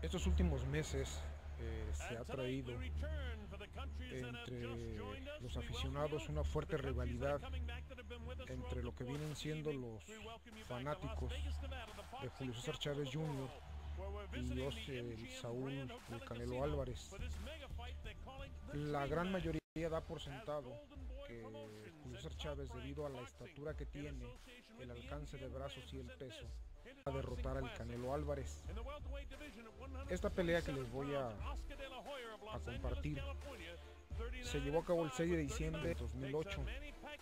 Estos últimos meses se ha traído entre los aficionados una fuerte rivalidad entre lo que vienen siendo los fanáticos de Julio Cesar Chávez Jr. y Saúl, el Canelo Álvarez. La gran mayoría da por sentado que Julio Cesar Chávez, debido a la estatura que tiene, el alcance de brazos y el peso, va a derrotar al Canelo Álvarez. Esta pelea que les voy a compartir se llevó a cabo el 6 de diciembre de 2008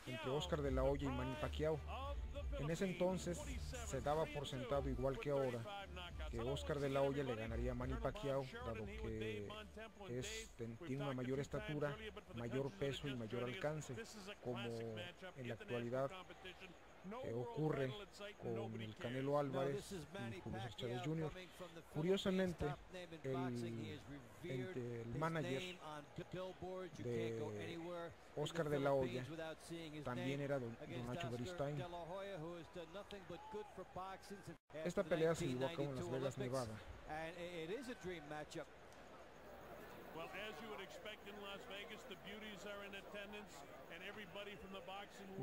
entre Oscar de la Hoya y Manny Pacquiao. En ese entonces se daba por sentado, igual que ahora, que Oscar de la Hoya le ganaría a Manny Pacquiao, dado que tiene una mayor estatura, mayor peso y mayor alcance, como en la actualidad ocurre con el Canelo Álvarez y Julio Cesar Chávez Jr. Curiosamente, el manager de Oscar de la Hoya también era don Nacho Beristáin. Esta pelea se llevó a cabo en Las Vegas, Nevada.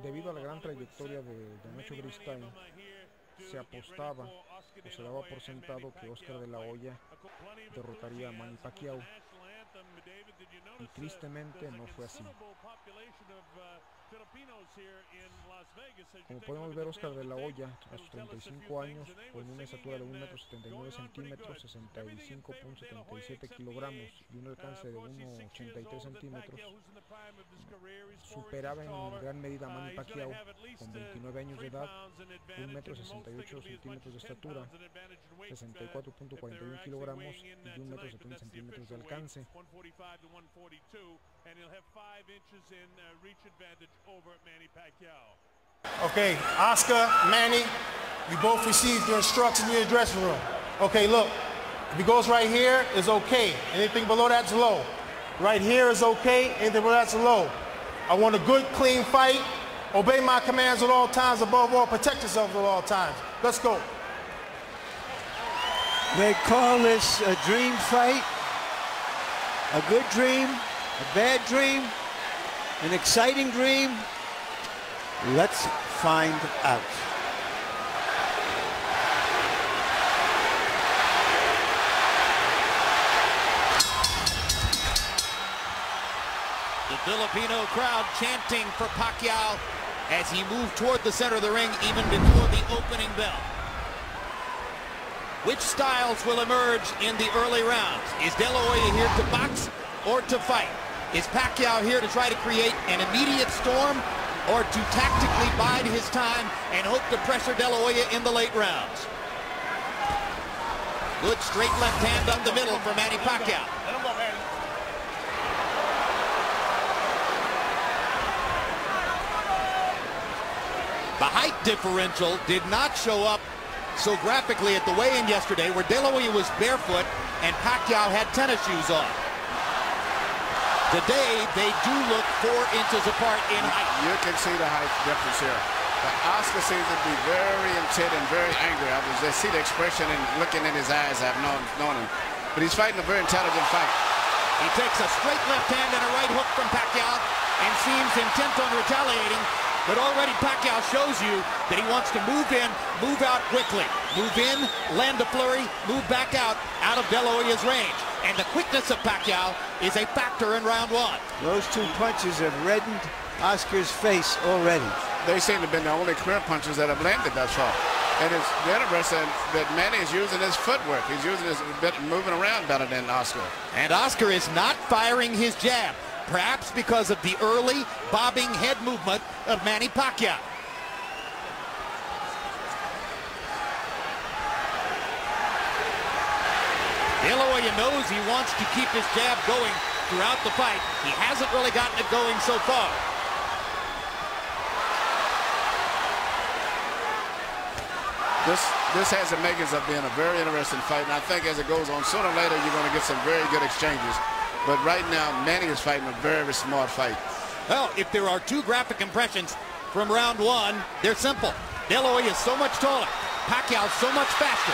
Debido a la gran trayectoria de Nacho Beristáin, se apostaba o se daba por sentado que Oscar de la Hoya derrotaría a Manny Pacquiao, y tristemente no fue así. Como podemos ver, Oscar de la Hoya, a sus 35 años, con una estatura de 1,79 m, 65.77 kilogramos y un alcance de 1,83 centímetros, superaba en gran medida a Manny Pacquiao, con 29 años de edad, 1,68 m de estatura, 64.41 kilogramos y 1,70 m de alcance. Okay, Oscar, Manny, you both received your instructions in your dressing room. Okay, look, if he goes right here, it's okay. Anything below that's low. Right here is okay, anything below that's low. I want a good, clean fight. Obey my commands at all times. Above all, protect yourselves at all times. Let's go. They call this a dream fight, a good dream, a bad dream, an exciting dream. Let's find out. The Filipino crowd chanting for Pacquiao as he moved toward the center of the ring even before the opening bell. Which styles will emerge in the early rounds? Is De La Hoya here to box or to fight? Is Pacquiao here to try to create an immediate storm or to tactically bide his time and hope to pressure De La Hoya in the late rounds? Good straight left hand up the middle for Manny Pacquiao. The height differential did not show up so graphically at the weigh-in yesterday, where De La Hoya was barefoot and Pacquiao had tennis shoes on. Today, they do look 4 inches apart in height. You can see the height difference here. But Oscar seems to be very intent and very angry. I was just see the expression and looking in his eyes. I've known him. But he's fighting a very intelligent fight. He takes a straight left hand and a right hook from Pacquiao and seems intent on retaliating. But already Pacquiao shows you that he wants to move in, move out quickly. Move in, land a flurry, move back out of De La Hoya's range. And the quickness of Pacquiao is a factor in round one. Those two punches have reddened Oscar's face already. They seem to have been the only clear punches that have landed thus far. And it's interesting that Manny is using his footwork. He's using his bit, moving around better than Oscar. And Oscar is not firing his jab, perhaps because of the early bobbing head movement of Manny Pacquiao. De La Hoya knows he wants to keep his jab going throughout the fight. He hasn't really gotten it going so far. This has the makings of being a very interesting fight, and I think as it goes on, sooner or later you're going to get some very good exchanges. But right now, Manny is fighting a very smart fight. Well, if there are two graphic impressions from round one, they're simple. De La Hoya is so much taller. Pacquiao so much faster.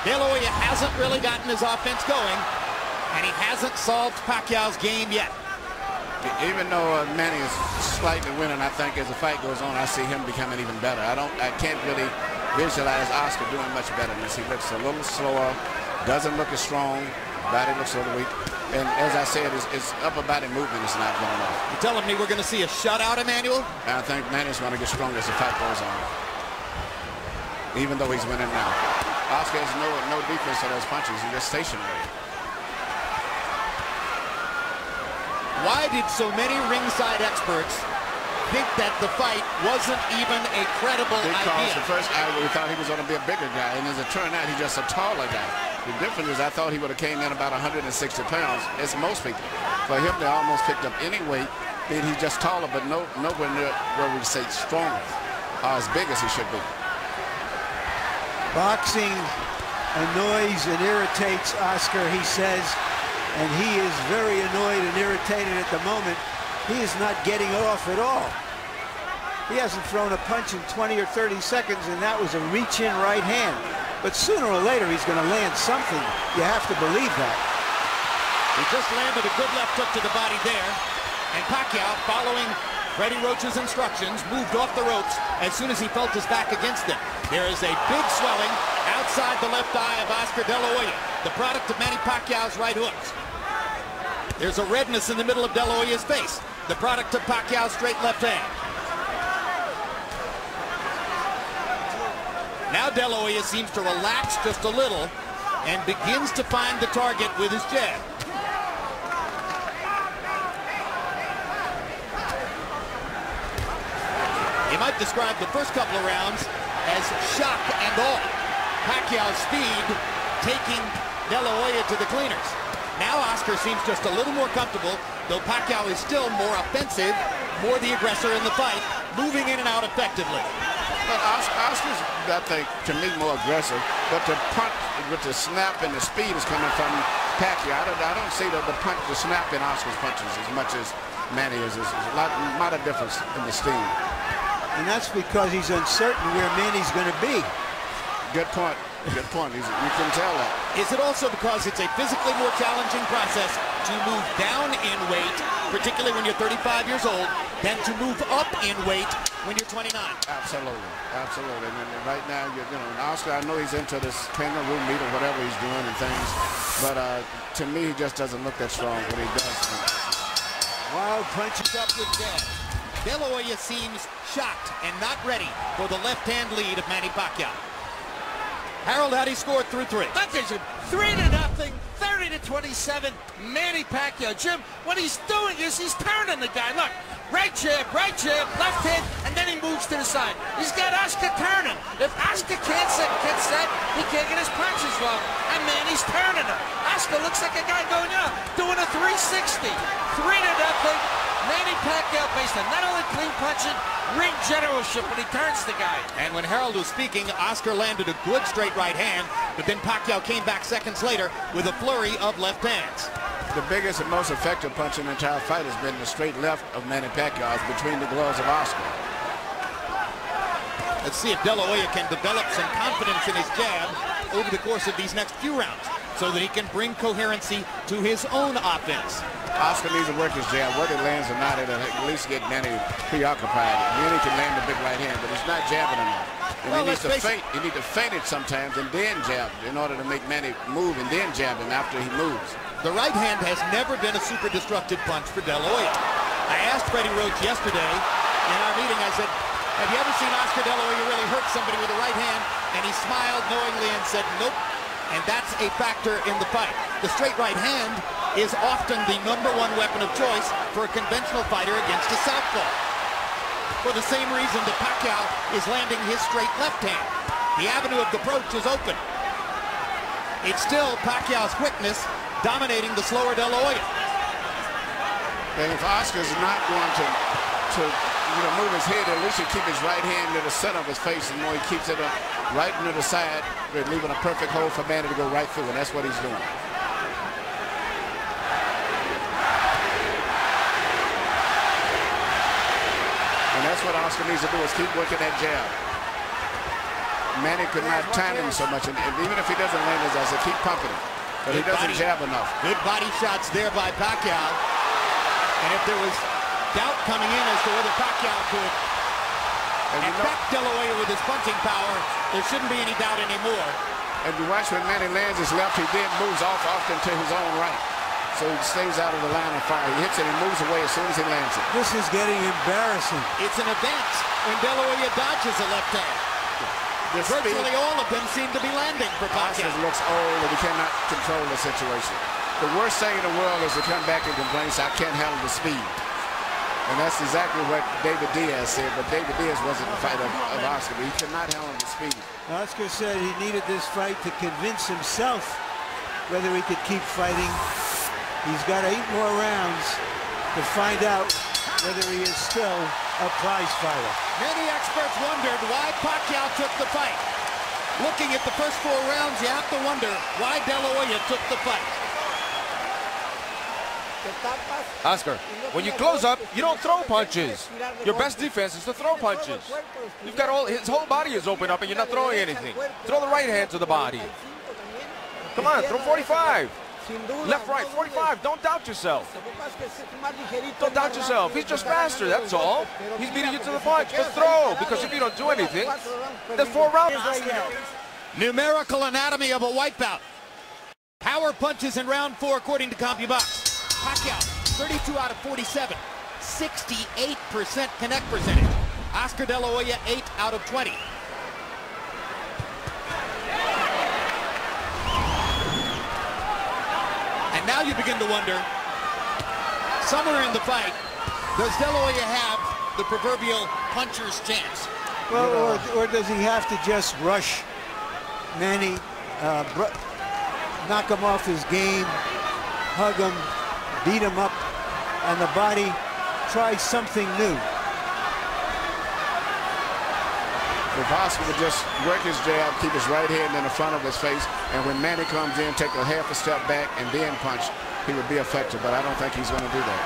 De La Hoya hasn't really gotten his offense going, and he hasn't solved Pacquiao's game yet. Even though Manny is slightly winning, I think as the fight goes on, I see him becoming even better. I can't really visualize Oscar doing much better than this. He looks a little slower, doesn't look as strong, body looks a little weak. And as I said, his upper body movement is not going on. You're telling me we're going to see a shutout, Emmanuel? I think Manny's going to get stronger as the fight goes on, even though he's winning now. Oscar has no defense on those punches. He's just stationary. Why did so many ringside experts think that the fight wasn't even a credible idea? Because the first hour we thought he was going to be a bigger guy, and as it turned out, he's just a taller guy. The difference is I thought he would have came in about 160 pounds, as most people. For him, they almost picked up any weight. Then he's just taller, but nowhere near where we say stronger, or as big as he should be. Boxing annoys and irritates Oscar, he says, and he is very annoyed and irritated at the moment. He is not getting off at all. He hasn't thrown a punch in 20 or 30 seconds, and that was a reach-in right hand. But sooner or later, he's going to land something. You have to believe that. He just landed a good left hook to the body there, and Pacquiao, following Freddie Roach's instructions, moved off the ropes as soon as he felt his back against him. There is a big swelling outside the left eye of Oscar De La Hoya, the product of Manny Pacquiao's right hooks. There's a redness in the middle of De La Hoya's face, the product of Pacquiao's straight left hand. Now De La Hoya seems to relax just a little and begins to find the target with his jab. You might describe the first couple of rounds as shock and awe. Pacquiao's speed taking De La Hoya to the cleaners. Now Oscar seems just a little more comfortable, though Pacquiao is still more offensive, more the aggressor in the fight, moving in and out effectively. But Oscar's, I think, to me, more aggressive, but the punch with the snap and the speed is coming from Pacquiao. I don't see the punch, the snap in Oscar's punches as much as Manny is. There's a lot of difference in the steam. And that's because he's uncertain where Manny's going to be. Good point. Good point. You can tell that. Is it also because it's a physically more challenging process to move down in weight, particularly when you're 35 years old, than to move up in weight when you're 29? Absolutely. Absolutely. And right now, you know, Oscar, I know he's into this kangaroo meat or whatever he's doing and things, but to me, he just doesn't look that strong when he does. Wild punches up with jab. De La Hoya seems shocked and not ready for the left-hand lead of Manny Pacquiao. Harold, how do you score through three? That is 3-0, 30-27, Manny Pacquiao. Jim, what he's doing is he's turning the guy. Look, right jab, left hand, and then he moves to the side. He's got Oscar turning. If Oscar can't get set, he can't get his punches wrong. And Manny's turning him. Oscar looks like a guy going out, doing a 360. 3-0. Manny Pacquiao based on not only clean punching, ring generalship when he turns the guy. And when Harold was speaking, Oscar landed a good straight right hand, but then Pacquiao came back seconds later with a flurry of left hands. The biggest and most effective punch in the entire fight has been the straight left of Manny Pacquiao between the gloves of Oscar. Let's see if De La Hoya can develop some confidence in his jab over the course of these next few rounds so that he can bring coherency to his own offense. Oscar needs to work his jab. Whether it lands or not, it'll at least get Manny preoccupied. Manny can land a big right hand, but he's not jabbing enough. And well, he needs to feint. He needs to feint it sometimes and then jab in order to make Manny move and then jab him after he moves. The right hand has never been a super destructive punch for De La Hoya. I asked Freddie Roach yesterday in our meeting, I said, have you ever seen Oscar De La Hoya really hurt somebody with a right hand? And he smiled knowingly and said, nope. And that's a factor in the fight. The straight right hand is often the #1 weapon of choice for a conventional fighter against a southpaw. For the same reason that Pacquiao is landing his straight left hand. The avenue of approach is open. It's still Pacquiao's quickness dominating the slower De La Hoya. And if Oscar's not going to move his head, at least he keep his right hand to the center of his face, and more he keeps it right into the side, leaving a perfect hole for Manny to go right through, and that's what he's doing. And that's what Oscar needs to do, is keep working that jab. Manny could not time him so much. And even if he doesn't land his ass, keep pumping him. But he doesn't jab enough. Good body shots there by Pacquiao. And if there was doubt coming in as to whether Pacquiao could affect De La Hoya with his punching power, there shouldn't be any doubt anymore. And you watch when Manny lands his left, he then moves off often to his own right. So he stays out of the line of fire. He hits it and moves away as soon as he lands it. This is getting embarrassing. It's an advance when De La Hoya dodges a left hand. Virtually all of them seem to be landing for Pacquiao. Oscar looks old and he cannot control the situation. The worst thing in the world is to come back and complain, I can't handle the speed. And that's exactly what David Diaz said, but David Diaz wasn't the fighter of Oscar, but he could not handle the speed. Oscar said he needed this fight to convince himself whether he could keep fighting. He's got 8 more rounds to find out whether he is still a prize fighter. Many experts wondered why Pacquiao took the fight. Looking at the first 4 rounds, you have to wonder why De La Hoya took the fight. Oscar, when you close up, you don't throw punches. Your best defense is to throw punches. You've got his whole body is open up and you're not throwing anything. Throw the right hand to the body. Come on, throw 45. Left, right, 45. Don't doubt yourself. Don't doubt yourself. He's just faster, that's all. He's beating you to the punch, but throw, because if you don't do anything, there's 4 rounds. Numerical anatomy of a wipeout. Power punches in round 4 according to CompuBox. Pacquiao, 32 out of 47. 68% connect percentage. Oscar De La Hoya, 8 out of 20. And now you begin to wonder, somewhere in the fight, does De La Hoya have the proverbial puncher's chance? Well, or does he have to just rush Manny, knock him off his game, hug him, beat him up, and the body tries something new? If Oscar would just work his jab, keep his right hand in the front of his face, and when Manny comes in, take a half a step back and then punch, he would be effective, but I don't think he's going to do that.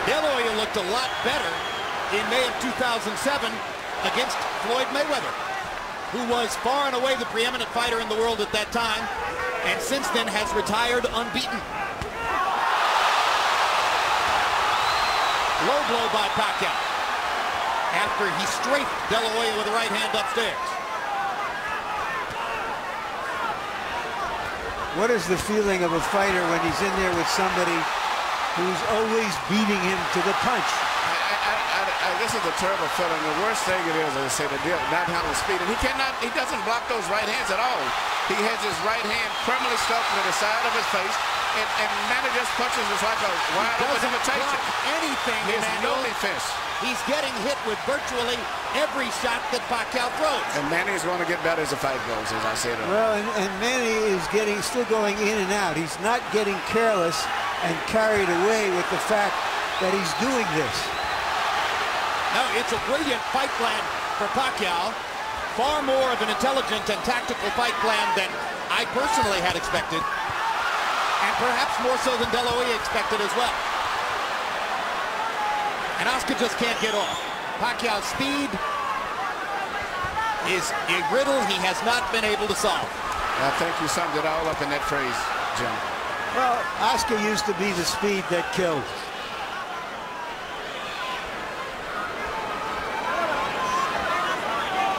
De La Hoya looked a lot better in May of 2007 against Floyd Mayweather, who was far and away the preeminent fighter in the world at that time, and since then has retired unbeaten. Low blow by Pacquiao after he strafed De La Hoya with the right hand upstairs. What is the feeling of a fighter when he's in there with somebody who's always beating him to the punch? This is a terrible feeling. The worst thing it is, as I say, the deal, not handling speed. And he doesn't block those right hands at all. He has his right hand permanently stuck to the side of his face, and Manny just punches us like a wide open invitation. Anything, he has no defense. He's getting hit with virtually every shot that Pacquiao throws. And Manny is going to get better as the fight goes, as I said earlier. Well, and Manny is still going in and out. He's not getting careless and carried away with the fact that he's doing this. No, it's a brilliant fight plan for Pacquiao. Far more of an intelligent and tactical fight plan than I personally had expected. And perhaps more so than De La Hoya expected as well. And Oscar just can't get off. Pacquiao's speed is a riddle he has not been able to solve. I think you summed it all up in that phrase, Jim. Well, Oscar used to be the speed that killed.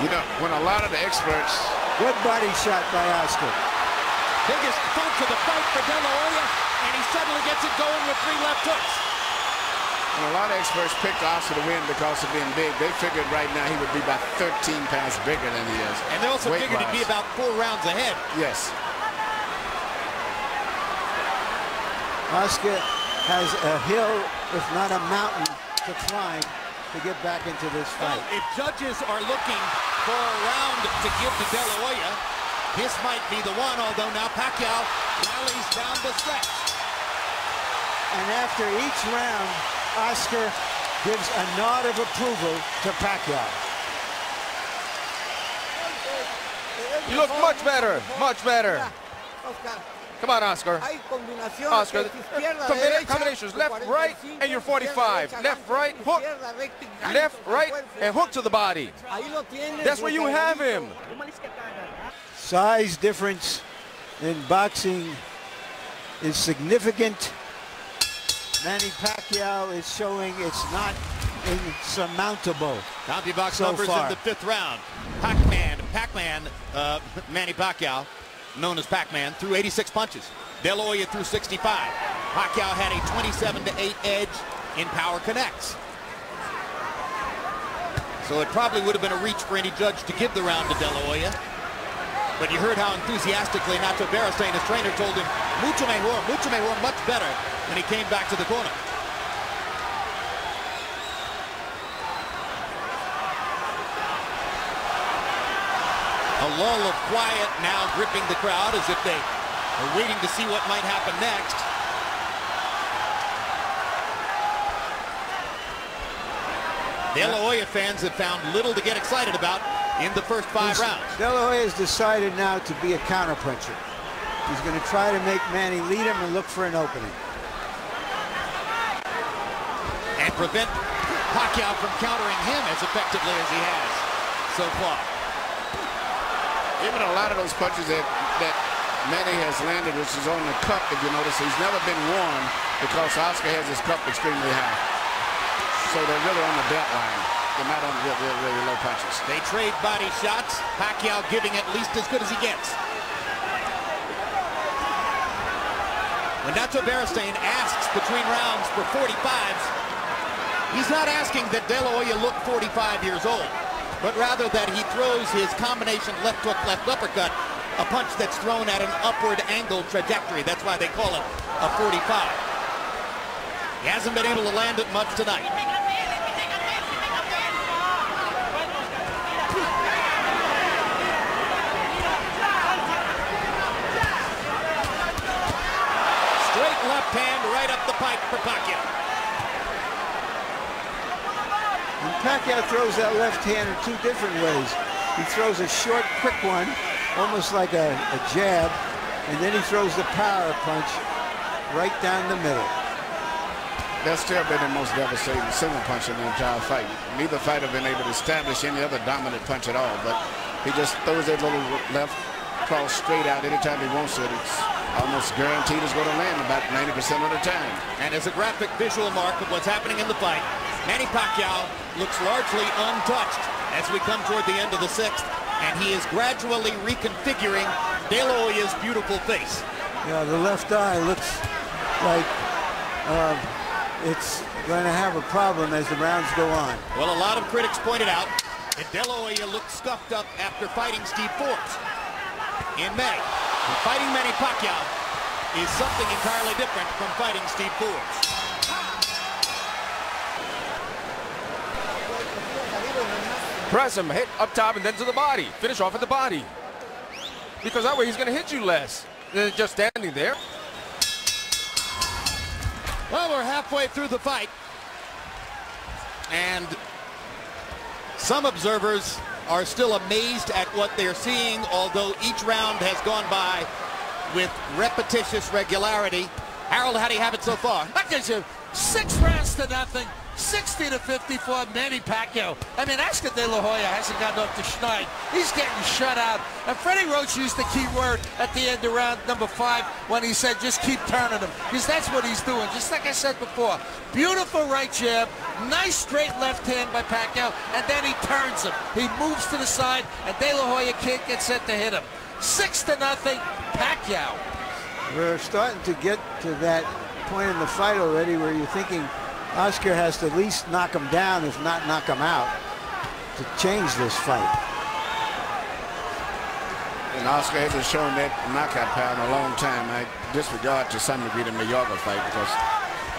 You know, when a lot of the experts... Good body shot by Oscar. Biggest punch of the fight for De La Hoya, and he suddenly gets it going with 3 left hooks. And a lot of experts picked Oscar to win because of being big. They figured right now he would be about 13 pounds bigger than he is. And they also figured he'd be about 4 rounds ahead. Yes. Oscar has a hill, if not a mountain, to climb to get back into this fight. Well, if judges are looking for a round to give to De La Hoya, this might be the one, although now Pacquiao rallies down the stretch. And after each round, Oscar gives a nod of approval to Pacquiao. You look much better, much better. Come on, Oscar. Oscar, combinations, left, right, and you're 45. Left, right, hook. Left, right, and hook to the body. That's where you have him. Size difference in boxing is significant. Manny Pacquiao is showing it's not insurmountable. CompuBox so numbers far. in the 5th round. Pac-Man, Manny Pacquiao, known as Pac-Man, threw 86 punches. De La Hoya threw 65. Pacquiao had a 27-8 edge in power connects. So it probably would have been a reach for any judge to give the round to De La Hoya. But you heard how enthusiastically Nacho Beristáin, his trainer, told him, mucho mejor, much better, when he came back to the corner. A lull of quiet now gripping the crowd as if they are waiting to see what might happen next. De La Hoya fans have found little to get excited about in the first 5 rounds. De La Hoya has decided now to be a counterpuncher. He's going to try to make Manny lead him and look for an opening. And prevent Pacquiao from countering him as effectively as he has so far. Even a lot of those punches that Manny has landed, which is on the cup, if you notice, he's never been warned because Oscar has his cup extremely high. So they're really on the belt line. They're not on really low punches. They trade body shots. Pacquiao giving at least as good as he gets. When Nacho Beristáin asks between rounds for 45s, he's not asking that De La Hoya look 45 years old, but rather that he throws his combination left hook, left uppercut, a punch that's thrown at an upward angled trajectory. That's why they call it a 45. He hasn't been able to land it much tonight. Straight left hand right up the pipe for Pacquiao. And Pacquiao throws that left hand in 2 different ways. He throws a short, quick one, almost like a jab, and then he throws the power punch right down the middle. That's still been the most devastating single punch in the entire fight. Neither fighter been able to establish any other dominant punch at all, but he just throws that little left cross straight out anytime he wants it. It's almost guaranteed it's going to land about 90% of the time. And as a graphic visual mark of what's happening in the fight, Manny Pacquiao looks largely untouched as we come toward the end of the 6th, and he is gradually reconfiguring De La Hoya's beautiful face. Yeah, the left eye looks like it's going to have a problem as the rounds go on. Well, a lot of critics pointed out that De La Hoya looked scuffed up after fighting Steve Forbes in May. And fighting Manny Pacquiao is something entirely different from fighting Steve Forbes. Press him, hit up top and then to the body. Finish off at the body. Because that way he's going to hit you less than just standing there. Well, we're halfway through the fight. And some observers are still amazed at what they're seeing, although each round has gone by with repetitious regularity. Harold, how do you have it so far? That gives you 6 rounds to nothing. 60-50 for Manny Pacquiao. I mean, Oscar De La Hoya hasn't gotten up to schneid. He's getting shut out. And Freddie Roach used the key word at the end of round number 5 when he said, just keep turning him. Because that's what he's doing. Just like I said before. Beautiful right jab. Nice straight left hand by Pacquiao. And then he turns him. He moves to the side. And De La Hoya can't get set to hit him. 6-0, Pacquiao. We're starting to get to that point in the fight already where you're thinking Oscar has to at least knock him down, if not knock him out, to change this fight. And Oscar hasn't shown that knockout power in a long time. I disregard to some degree the Mayorga fight because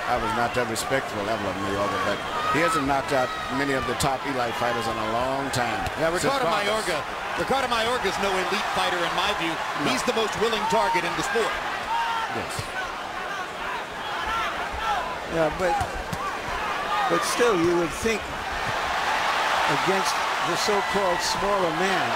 I was not that respectful level of Mayorga, but he hasn't knocked out many of the top elite fighters in a long time. Yeah, Ricardo Mayorga is no elite fighter in my view. No. He's the most willing target in the sport. Yes. Yeah, but still, you would think against the so-called smaller man,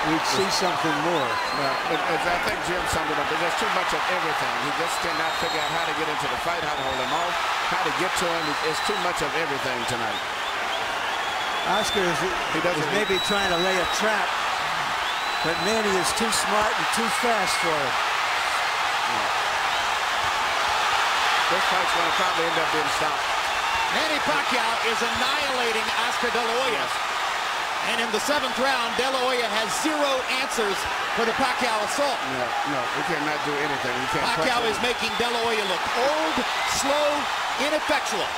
we'd see something more. Well, I think Jim summed it up. There's just too much of everything. He just cannot figure out how to get into the fight, how to hold him off, how to get to him. It's too much of everything tonight. Oscar is maybe trying to lay a trap, but Manny is too smart and too fast for him. This fight's going to probably end up being stopped. Manny Pacquiao is annihilating Oscar De La Hoya. And in the 7th round, De La Hoya has 0 answers for the Pacquiao assault. No, he cannot do anything. Pacquiao is making De La Hoya look old, slow, ineffectual,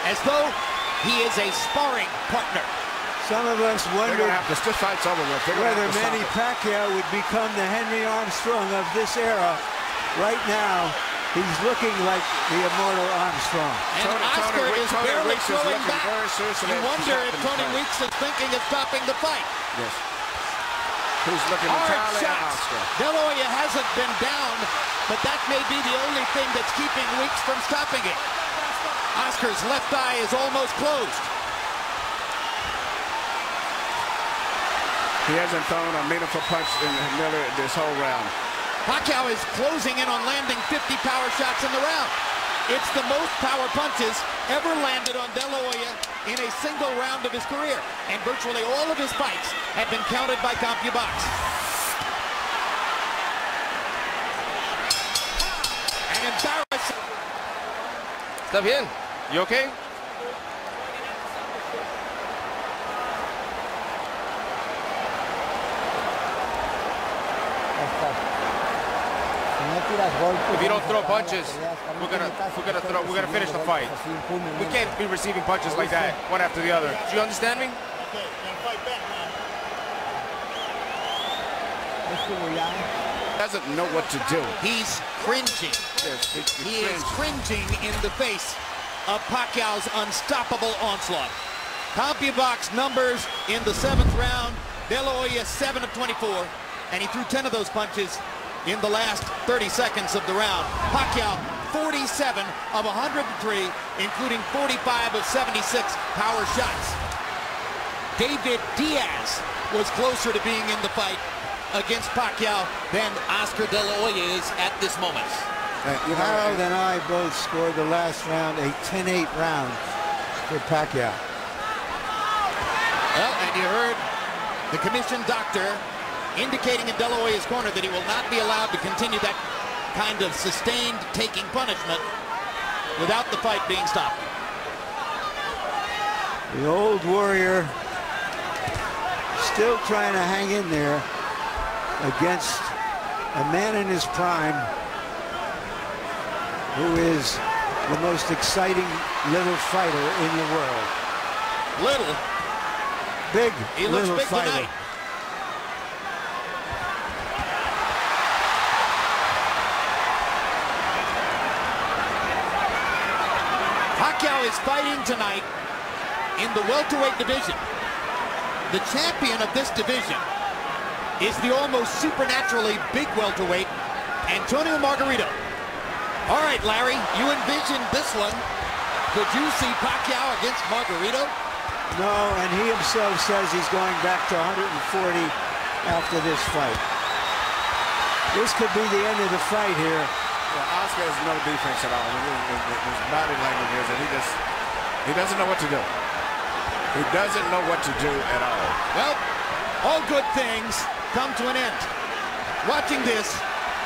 as though he is a sparring partner. Some of us wonder this fight's over with. Whether Manny Pacquiao would become the Henry Armstrong of this era. Right now, he's looking like the immortal Armstrong. And Oscar is barely throwing back. You wonder if Tony Weeks is thinking of stopping the fight. Yes. Who's looking entirely at Oscar. De La Hoya hasn't been down, but that may be the only thing that's keeping Weeks from stopping it. Oscar's left eye is almost closed. He hasn't thrown a meaningful punch in Miller this whole round. Pacquiao is closing in on landing 50 power shots in the round. It's the most power punches ever landed on De La Hoya in a single round of his career. And virtually all of his fights have been counted by CompuBox. An embarrassing. Está bien. You okay? If you don't throw punches, we're gonna finish the fight. We can't be receiving punches like that, one after the other. Do you understand me? Doesn't know what to do. He's cringing. Yes, he is cringing in the face of Pacquiao's unstoppable onslaught. CompuBox numbers in the 7th round. De La Hoya 7 of 24, and he threw 10 of those punches in the last 30 seconds of the round. Pacquiao 47 of 103, including 45 of 76 power shots. David Diaz was closer to being in the fight against Pacquiao than Oscar De La Hoya is at this moment. Harold and I both scored the last round a 10-8 round for Pacquiao. Well, and you heard the commission doctor indicating in De La Hoya's corner that he will not be allowed to continue that kind of sustained taking punishment without the fight being stopped. The old warrior still trying to hang in there against a man in his prime who is the most exciting little fighter in the world. Little? Big, he looks little big fighter. Tonight. Pacquiao is fighting tonight in the welterweight division. The champion of this division is the almost supernaturally big welterweight, Antonio Margarito. All right, Larry, you envisioned this one. Could you see Pacquiao against Margarito? No, and he himself says he's going back to 140 after this fight. This could be the end of the fight here. Yeah, Oscar has no defense at all. His body language is that he doesn't know what to do. He doesn't know what to do at all. Well, all good things come to an end. Watching this,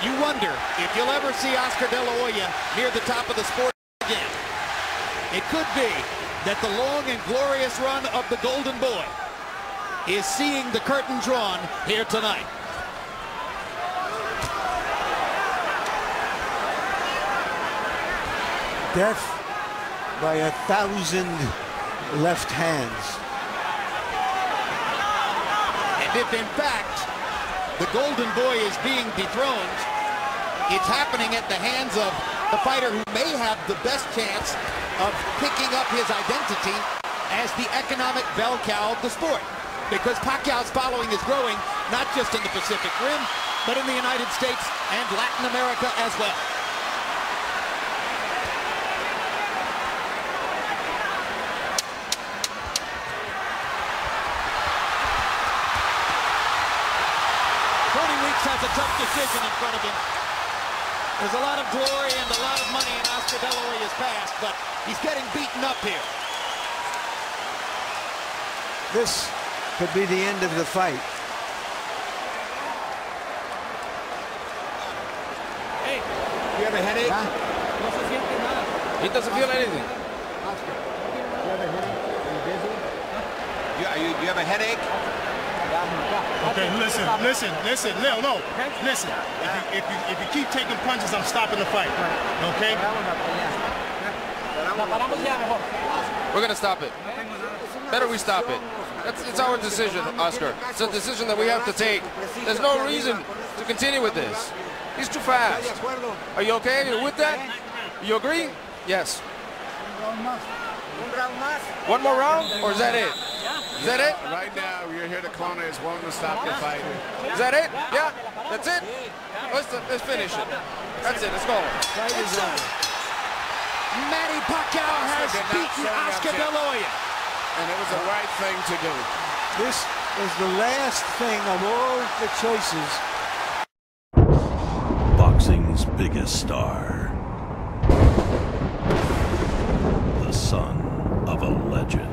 you wonder if you'll ever see Oscar De La Hoya near the top of the sport again. It could be that the long and glorious run of the Golden Boy is seeing the curtain drawn here tonight. Death by 1,000 left hands. And if in fact the Golden Boy is being dethroned, it's happening at the hands of the fighter who may have the best chance of picking up his identity as the economic bell cow of the sport. Because Pacquiao's following is growing, not just in the Pacific Rim, but in the United States and Latin America as well. decision in front of him. There's a lot of glory and a lot of money in Oscar De La Hoya's past, but he's getting beaten up here. This could be the end of the fight. Hey, you have a headache? He doesn't feel anything. Oscar, you have a headache? Are you busy? You have a headache? Okay, listen, no. Listen, if you keep taking punches, I'm stopping the fight. Okay? We're going to stop it. Better we stop it. It's our decision, Oscar. It's a decision that we have to take. There's no reason to continue with this. He's too fast. Are you okay? Are you with that? You agree? Yes. One more round, or is that it? Is that it? Right now, you're here to corner is wanting to stop the fight. Is that it? Yeah? That's it? Let's finish it. That's it. Let's go. It's over. Manny Pacquiao has beaten Oscar De La Hoya. And it was the right thing to do. This is the last thing of all the choices. Boxing's biggest star. The son of a legend.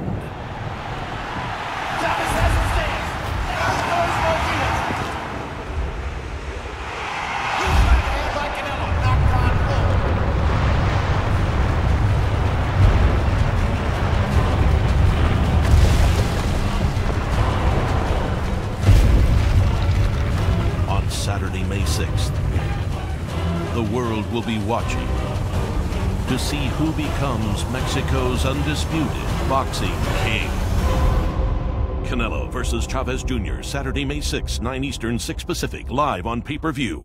On Saturday, May 6th, the world will be watching to see who becomes Mexico's undisputed boxing king. Canelo versus Chavez Jr., Saturday, May 6, 9 Eastern, 6 Pacific, live on pay-per-view.